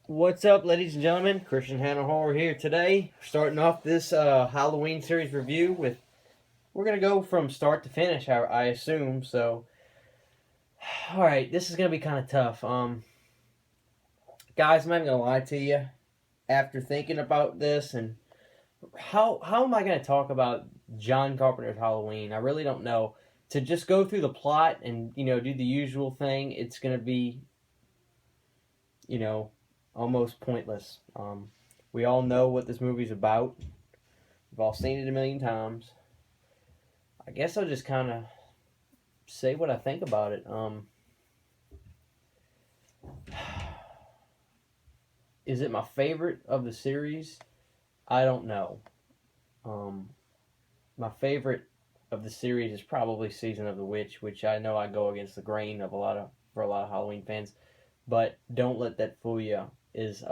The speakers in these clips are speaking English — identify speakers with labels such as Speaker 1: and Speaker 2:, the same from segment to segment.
Speaker 1: What's up, ladies and gentlemen? Christian Hannah Horror here today. Starting off this Halloween series review with, we're gonna go from start to finish, I assume. So, all right, this is gonna be kind of tough. Guys, I'm not gonna lie to you. After thinking about this and how am I gonna talk about John Carpenter's Halloween? I really don't know. To just go through the plot and do the usual thing, it's gonna be you know almost pointless. We all know what this movie's about. We've all seen it a million times. I guess I'll just kind of say what I think about it. Is it my favorite of the series? I don't know. Um, my favorite of the series is probably Season of the Witch, which I know I go against the grain of for a lot of Halloween fans, but don't let that fool you. Is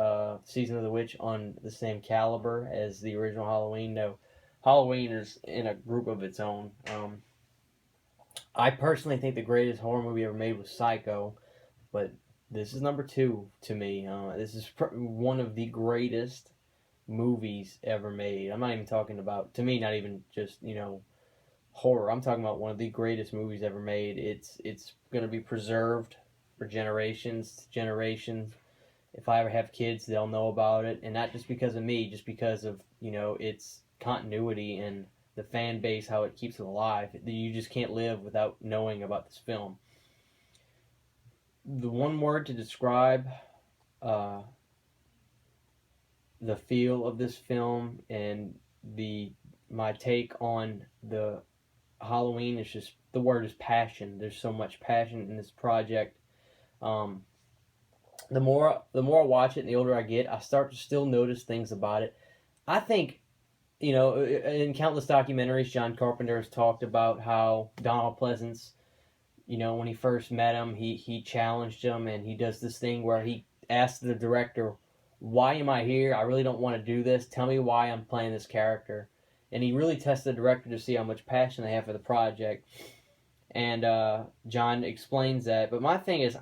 Speaker 1: Season of the Witch on the same caliber as the original Halloween? No, Halloween is in a group of its own. I personally think the greatest horror movie ever made was Psycho, but this is number two to me. This is one of the greatest movies ever made. I'm not even talking about, to me, not even just horror. I'm talking about one of the greatest movies ever made. It's going to be preserved for generations to generations. If I ever have kids, they'll know about it, and not just because of me, just because of its continuity and the fan base, how it keeps it alive. You just can't live without knowing about this film. The one word to describe uh, the feel of this film and the my take on the Halloween is just, the word is passion. There's so much passion in this project. Um, the more I watch it and the older I get, I start to still notice things about it. I think, in countless documentaries, John Carpenter has talked about how Donald Pleasance, when he first met him, he challenged him, and he does this thing where he asks the director, "Why am I here? I really don't want to do this. Tell me why I'm playing this character." And he really tests the director to see how much passion they have for the project. And John explains that. But my thing is,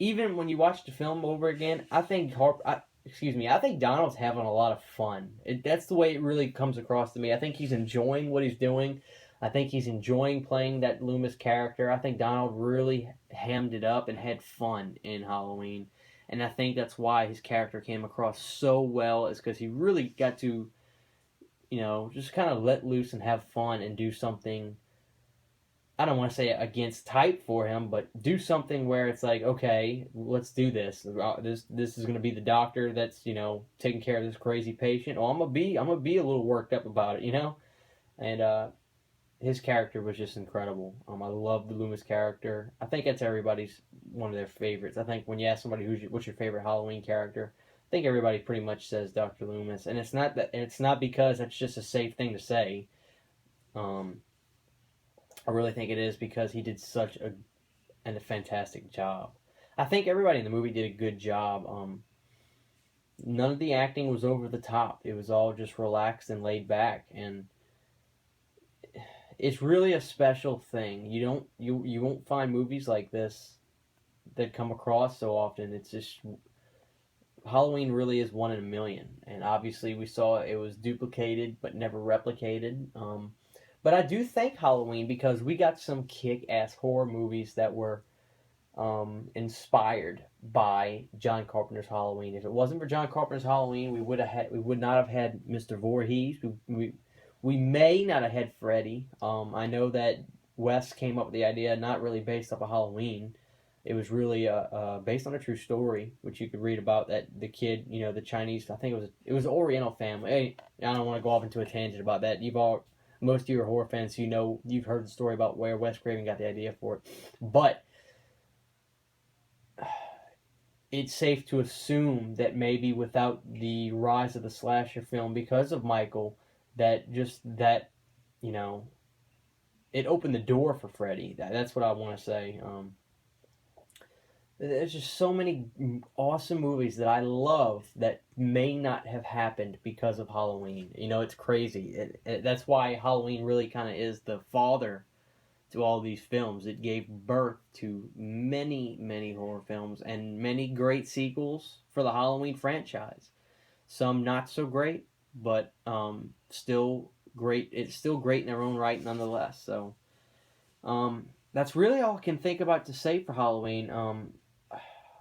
Speaker 1: even when you watch the film over again, I think Donald's having a lot of fun. That's the way it really comes across to me. I think he's enjoying what he's doing. I think he's enjoying playing that Loomis character. I think Donald really hammed it up and had fun in Halloween. And I think that's why his character came across so well, is because he really got to, just kind of let loose and have fun and do something. I don't want to say against type for him, but do something where it's like, okay, let's do this. This is going to be the doctor that's taking care of this crazy patient. Oh, I'm gonna be a little worked up about it. And his character was just incredible. I love the Loomis character. I think that's everybody's one of their favorites. I think when you ask somebody what's your favorite Halloween character, I think everybody pretty much says Dr. Loomis, and it's not because that's just a safe thing to say. Um, I really think it is because he did such a fantastic job. I think everybody in the movie did a good job. None of the acting was over the top. It was all just relaxed and laid back, and it's really a special thing. You won't find movies like this that come across so often. It's just, Halloween really is one in a million, and obviously we saw it was duplicated but never replicated. But I do thank Halloween because we got some kick-ass horror movies that were inspired by John Carpenter's Halloween. If it wasn't for John Carpenter's Halloween, we would not have had Mr. Voorhees. We may not have had Freddy. I know that Wes came up with the idea not really based off of Halloween. It was really based on a true story, which you could read about, that the kid, the Chinese. I think it was an Oriental family. Hey, I don't want to go off into a tangent about that. Most of your horror fans, you've heard the story about where Wes Craven got the idea for it, but it's safe to assume that maybe without the rise of the slasher film because of Michael, that you know it opened the door for Freddy. That's what I want to say. There's just so many awesome movies that I love that may not have happened because of Halloween. It's crazy. That's why Halloween really kind of is the father to all these films. It gave birth to many, many horror films and many great sequels for the Halloween franchise. Some not so great, but still great. It's still great in their own right, nonetheless. So that's really all I can think about to say for Halloween.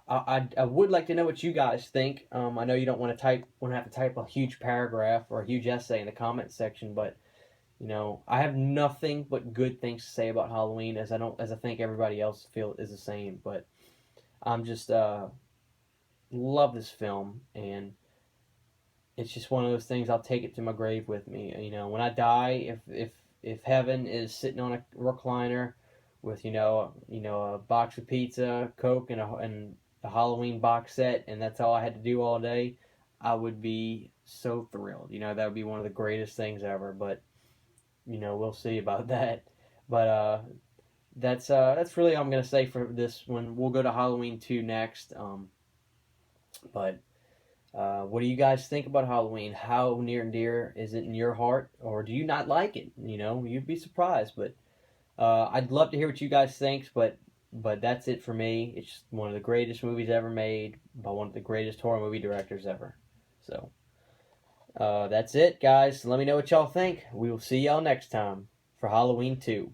Speaker 1: I would like to know what you guys think. I know you don't want to have to type a huge paragraph or a huge essay in the comment section, but I have nothing but good things to say about Halloween, as I think everybody else is the same. But I'm just love this film, and it's just one of those things. I'll take it to my grave with me. When I die, if heaven is sitting on a recliner with a box of pizza, Coke, and a Halloween box set, and that's all I had to do all day, I would be so thrilled. That would be one of the greatest things ever. But we'll see about that. But that's really all I'm gonna say for this one. We'll go to Halloween 2 next. But what do you guys think about Halloween? How near and dear is it in your heart, or do you not like it? You'd be surprised. But I'd love to hear what you guys think. But that's it for me. It's just one of the greatest movies ever made by one of the greatest horror movie directors ever. So that's it, guys. Let me know what y'all think. We will see y'all next time for Halloween 2.